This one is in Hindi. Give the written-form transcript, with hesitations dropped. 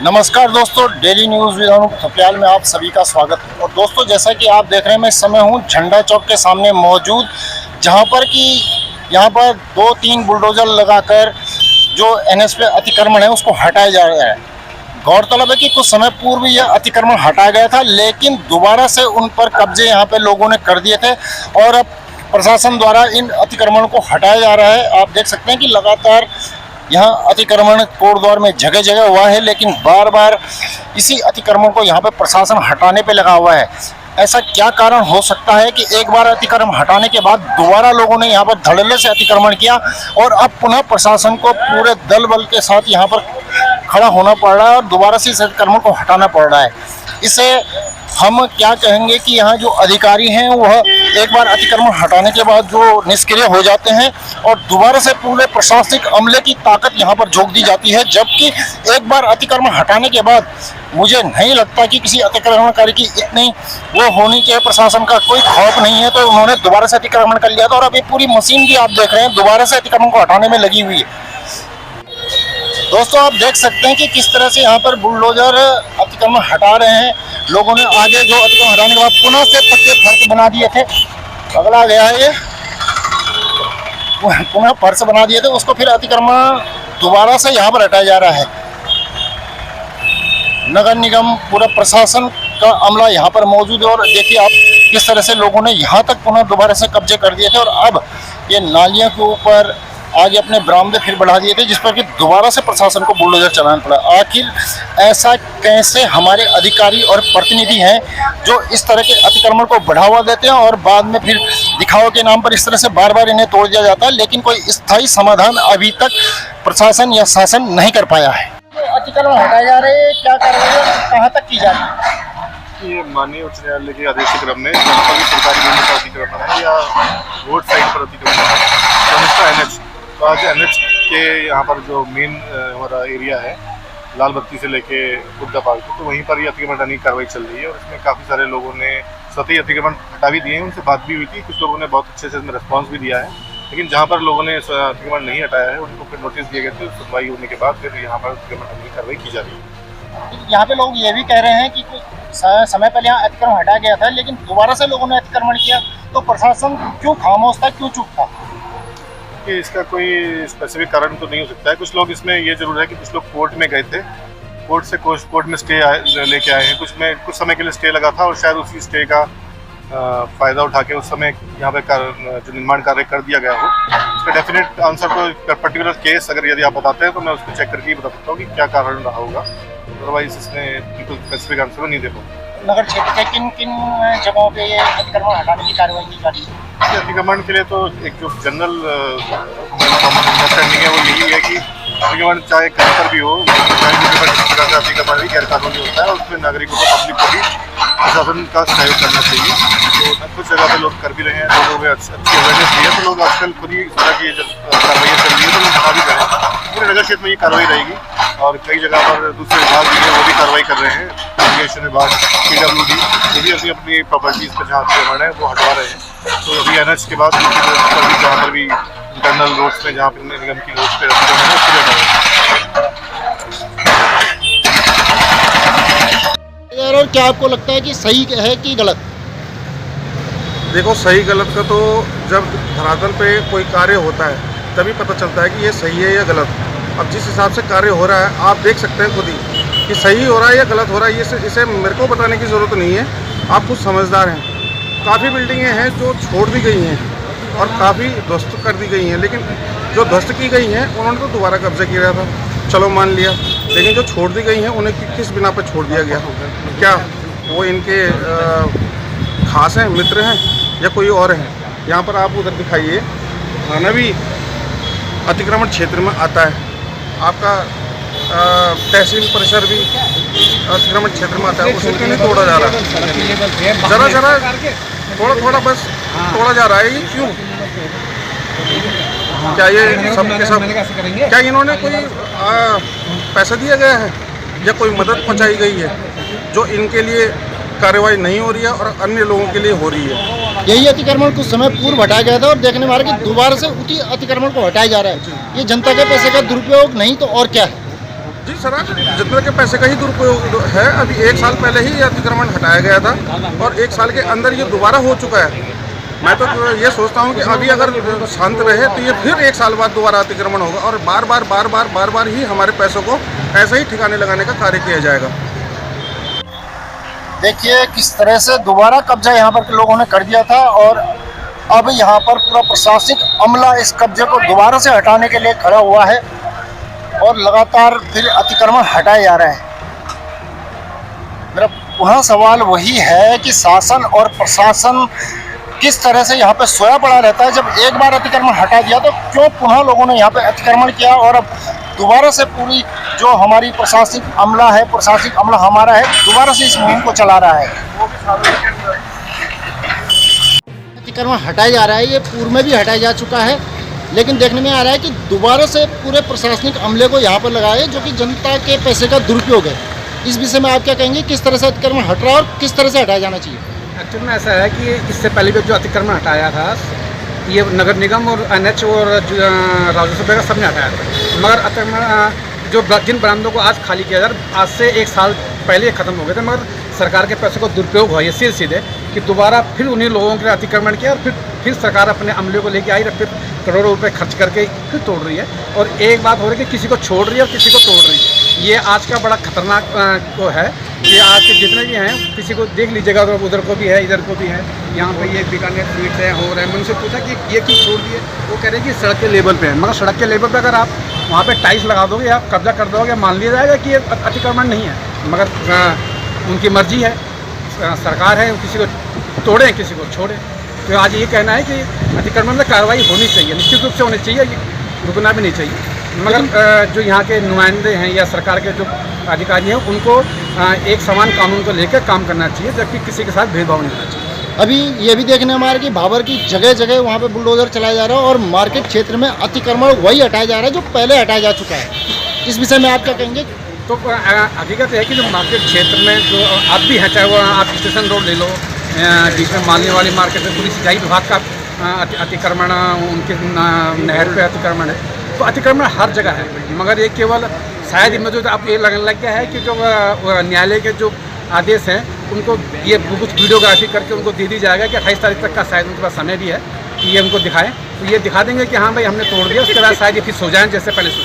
नमस्कार दोस्तों, daily news with Anup Thapliyal में आप सभी का स्वागत है। और दोस्तों, जैसा कि आप देख रहे हैं, मैं इस समय हूं झंडा चौक के सामने मौजूद, जहां पर कि यहां पर 2-3 बुलडोजर लगाकर जो एनएच पे अतिक्रमण है उसको हटाया जा रहा है। गौरतलब है कि कुछ समय पूर्व यह अतिक्रमण हटाया गया था, लेकिन दोबारा से उन पर कब्जे यहाँ पे लोगों ने कर दिए थे और अब प्रशासन द्वारा इन अतिक्रमण को हटाया जा रहा है। आप देख सकते हैं कि लगातार यहाँ अतिक्रमण कोटद्वार में जगह जगह हुआ है, लेकिन बार बार इसी अतिक्रमण को यहाँ पे प्रशासन हटाने पे लगा हुआ है। ऐसा क्या कारण हो सकता है कि एक बार अतिक्रमण हटाने के बाद दोबारा लोगों ने यहाँ पर धड़ल्ले से अतिक्रमण किया और अब पुनः प्रशासन को पूरे दल बल के साथ यहाँ पर खड़ा होना पड़ रहा है और दोबारा से इस अतिक्रमण को हटाना पड़ रहा है। इसे हम क्या कहेंगे कि यहाँ जो अधिकारी हैं वह एक बार अतिक्रमण हटाने के बाद जो निष्क्रिय हो जाते हैं और दोबारा से पूरे प्रशासनिक अमले की ताकत यहाँ पर झोंक दी जाती है, जबकि एक बार अतिक्रमण हटाने के बाद मुझे नहीं लगता कि किसी अतिक्रमणकारी की इतनी वो होनी चाहिए, प्रशासन का कोई खौफ नहीं है, तो उन्होंने दोबारा से अतिक्रमण कर लिया था और अभी पूरी मशीन भी आप देख रहे हैं दोबारा से अतिक्रमण को हटाने में लगी हुई है। दोस्तों, आप देख सकते हैं कि किस तरह से यहाँ पर बुलडोजर अतिक्रमण हटा रहे हैं। लोगों ने आगे जो अतिक्रमण हटाने के बाद पुनः से पक्के फर्श बना दिए थे, अगला गया है ये, पुनः फर्श बना दिए थे, उसको फिर अतिक्रमण दोबारा से यहाँ पर हटाया जा रहा है। नगर निगम पूरा प्रशासन का अमला यहाँ पर मौजूद है और देखिए आप किस तरह से लोगों ने यहाँ तक पुनः दोबारा से कब्जे कर दिए थे और अब ये नालियों के ऊपर आगे अपने बरामदे फिर बढ़ा दिए थे, जिस पर कि दोबारा से प्रशासन को बुलडोजर चलाना पड़ा। आखिर ऐसा कैसे हमारे अधिकारी और प्रतिनिधि हैं जो इस तरह के अतिक्रमण को बढ़ावा देते हैं और बाद में फिर दिखावा के नाम पर इस तरह से बार बार इन्हें तोड़ दिया जाता है, लेकिन कोई स्थायी समाधान अभी तक प्रशासन या शासन नहीं कर पाया है। अतिक्रमण हटाए जा रहे हैं, क्या कार्रवाई कहाँ तक की जा रही है? ये माननीय उच्च न्यायालय के आदेश क्रम में जहाँ पर भी सरकारी भूमि का अतिक्रमण है या रोड साइड पर अतिक्रमण है, एनएच, तो आज एनएच के यहाँ पर जो मेन हमारा एरिया है लाल बत्ती से लेके बुद्धा पार्क, तो वहीं पर ये अतिक्रमण हटाने की कार्रवाई चल रही है और इसमें काफ़ी सारे लोगों ने सतही अतिक्रमण हटा भी दिए हैं। उनसे बात भी हुई थी, कुछ लोगों ने बहुत अच्छे से इसमें रिस्पॉन्स भी दिया है, लेकिन जहाँ पर लोगों ने अतिक्रमण नहीं हटाया है उनको फिर नोटिस दिए गए थे। सुनवाई होने के बाद फिर यहाँ पर अतिक्रमण हटाने की कार्रवाई की जा रही है। यहाँ पे लोग ये भी कह रहे हैं कि कुछ समय पहले यहाँ अतिक्रमण हटाया गया था, लेकिन दोबारा से लोगों ने अतिक्रमण किया, तो प्रशासन क्यों खामोश था, क्यों चुप था? कि इसका कोई स्पेसिफिक कारण तो नहीं हो सकता है। कुछ लोग इसमें ये जरूर है कि कुछ लोग कोर्ट में गए थे, कोर्ट में स्टे लेके आए हैं, कुछ समय के लिए स्टे लगा था और शायद उसी स्टे का फ़ायदा उठा के उस समय यहाँ पे जो निर्माण कार्य कर दिया गया हो। इसका डेफिनेट आंसर तो पर्टिकुलर केस अगर यदि आप बताते हैं तो मैं उसको चेक करके ही बता सकता हूँ कि क्या कारण रहा होगा, अदरवाइज इसमें बिल्कुल स्पेसिफिक आंसर नहीं दे पाऊँगा। नगर क्षेत्र के किन किन जगहों पे ये अतिक्रमण हटाने की कार्रवाई की जा रही है? अतिक्रमण के लिए तो एक जो जनरल अंडरस्टैंडिंग है वो यही है कि अतिक्रमण चाहे कहीं पर भी हो, चाहे अतिक्रमण भी गैर कानूनी होता है और उसमें नागरिकों को, पब्लिक को भी प्रशासन का सहयोग करना चाहिए। तो कुछ जगह पे लोग कर भी रहे हैं, लोगों में अच्छी अवेयरनेस भी है, तो लोग आजकल खुद ही इस तरह की जब कार्रवाइयाँ चल रही है तो लोग जहाँ भी करें, पूरे नगर क्षेत्र में ये कार्रवाई रहेगी और कई जगह पर दूसरे विभाग भी हैं वो भी कार्रवाई कर रहे हैं। इरीगेशन विभाग, PWD, ये भी अपनी प्रॉपर्टीज़ पर जहाँ अतिक्रमण है वो हटवा रहे हैं। तो अभी एनएच के बाद जहाँ पर भी इंटरनल रोड्स में जहाँ पर निगम की रोड्स पे अतिक्रमण है उसको हटा रहे हैं। और क्या आपको लगता है कि सही है कि गलत? देखो, सही गलत का तो जब धरातल पे कोई कार्य होता है तभी पता चलता है कि ये सही है या गलत। अब जिस हिसाब से कार्य हो रहा है आप देख सकते हैं खुद ही कि सही हो रहा है या गलत हो रहा है। इसे मेरे को बताने की ज़रूरत नहीं है, आप खुद समझदार हैं। काफ़ी बिल्डिंगें हैं जो छोड़ दी गई हैं और काफ़ी ध्वस्त कर दी गई हैं, लेकिन जो ध्वस्त की गई हैं उन्होंने तो दोबारा कब्जा किया था, चलो मान लिया, लेकिन जो छोड़ दी गई हैं उन्हें किस बिना पर छोड़ दिया गया? क्या वो इनके खास हैं, मित्र हैं या कोई और हैं? यहाँ पर आप उधर दिखाइए, थाना भी अतिक्रमण क्षेत्र में आता है, आपका तहसील परिसर भी अतिक्रमण क्षेत्र में आता है, उसको क्यों नहीं तोड़ा जा रहा? जरा थोड़ा बस तोड़ा जा रहा है, ये क्यों? क्या ये सब के सब क्या इन्होंने कोई पैसा दिया गया है या कोई मदद पहुंचाई गई है जो इनके लिए कार्रवाई नहीं हो रही है और अन्य लोगों के लिए हो रही है? यही अतिक्रमण कुछ समय पूर्व हटाया गया था और देखने में आ रहा है कि दोबारा से उसी अतिक्रमण को हटाया जा रहा है। ये जनता के पैसे का दुरुपयोग नहीं तो और क्या है? जी सर, जितने के पैसे का ही दुरुपयोग है। अभी 1 साल पहले ही ये अतिक्रमण हटाया गया था और 1 साल के अंदर ये दोबारा हो चुका है। मैं तो ये सोचता हूँ कि अभी अगर शांत रहे तो ये फिर 1 साल बाद दोबारा अतिक्रमण होगा और बार बार ही हमारे पैसों को ऐसे ही ठिकाने लगाने का कार्य किया जाएगा। देखिए किस तरह से दोबारा कब्जा यहाँ पर के लोगों ने कर दिया था और अब यहाँ पर पूरा प्रशासनिक अमला इस कब्जे को दोबारा से हटाने के लिए खड़ा हुआ है और लगातार फिर अतिक्रमण हटाया जा रहा है। मेरा पुनः सवाल वही है कि शासन और प्रशासन किस तरह से यहाँ पे सोया पड़ा रहता है। जब एक बार अतिक्रमण हटा दिया तो क्यों पुनः लोगों ने यहाँ पे अतिक्रमण किया और अब दोबारा से पूरी जो हमारी प्रशासनिक अमला हमारा है दोबारा से इस मुहिम को चला रहा है। अतिक्रमण हटाया जा रहा है, ये पूर्व में भी हटाया जा चुका है, लेकिन देखने में आ रहा है कि दोबारा से पूरे प्रशासनिक अमले को यहाँ पर लगाए जो कि जनता के पैसे का दुरुपयोग है। इस विषय में आप क्या कहेंगे, किस तरह से अतिक्रमण हट रहा है और किस तरह से हटाया जाना चाहिए? एक्चुअल में ऐसा है कि इससे पहले भी जो अतिक्रमण हटाया था ये नगर निगम और NH और राजस्व विभाग सबने हटाया था, मगर अतिक्रमण जो जिन बरामदों को आज खाली किया जा रहा आज से 1 साल पहले ख़त्म हो गए थे, मगर सरकार के पैसों को दुरुपयोग हुआ ये सीधे कि दोबारा फिर उन्हीं लोगों के अतिक्रमण किया और फिर सरकार अपने अमले को लेके आई और फिर करोड़ों रुपए खर्च करके फिर तोड़ रही है। और एक बात हो रही है कि किसी को छोड़ रही है और किसी को तोड़ रही है। ये आज का बड़ा खतरनाक वो है कि आज के जितने भी हैं किसी को देख लीजिएगा तो उधर को भी है इधर को भी है। यहाँ पे ये बीकानेर स्वीट्स है हो रहे हैं। मैं उनसे पूछा कि ये क्यों छोड़ दिए, वो कह रहे हैं कि सड़क के लेवल पे है, मगर सड़क के लेवल पे अगर आप वहाँ पे टाइल्स लगा दोगे या कब्जा कर दोगे मान लिया जाएगा कि ये अतिक्रमण नहीं है, मगर उनकी मर्जी है, सरकार है, किसी को तोड़े किसी को छोड़े। तो आज ये कहना है कि अतिक्रमण में कार्रवाई होनी चाहिए, निश्चित रूप से होनी चाहिए, रुकना भी नहीं चाहिए, मगर जो यहाँ के नुमाइंदे हैं या सरकार के जो अधिकारी हैं उनको एक समान कानून को लेकर काम करना चाहिए, जबकि किसी के साथ भेदभाव नहीं होना चाहिए। अभी ये भी देखने में आ रहा है कि भाबर की जगह जगह वहाँ पे बुलडोजर चलाया जा रहा है और मार्केट क्षेत्र में अतिक्रमण वही हटाया जा रहा है जो पहले हटाया जा चुका है। इस विषय में आप क्या कहेंगे? तो हकीकत है कि जो मार्केट क्षेत्र में जो आप भी हैं, चाहे वो आप स्टेशन रोड ले लो, बीच में मालने वाली मार्केट में पूरी सिंचाई विभाग का अतिक्रमण, उनके नहर पे अतिक्रमण है, तो अतिक्रमण हर जगह है, मगर ये केवल शायद इनमें जो अब ये लगने लग गया है कि जो न्यायालय के जो आदेश हैं उनको ये कुछ वीडियोग्राफी करके उनको दे दी जाएगा कि 28 तारीख तक का शायद उनके पास समय भी है कि ये उनको दिखाएं, तो ये दिखा देंगे कि हाँ भाई हमने तोड़ दिया, उसके बाद शायद ये फिर सो जाएँ जैसे पहले सो।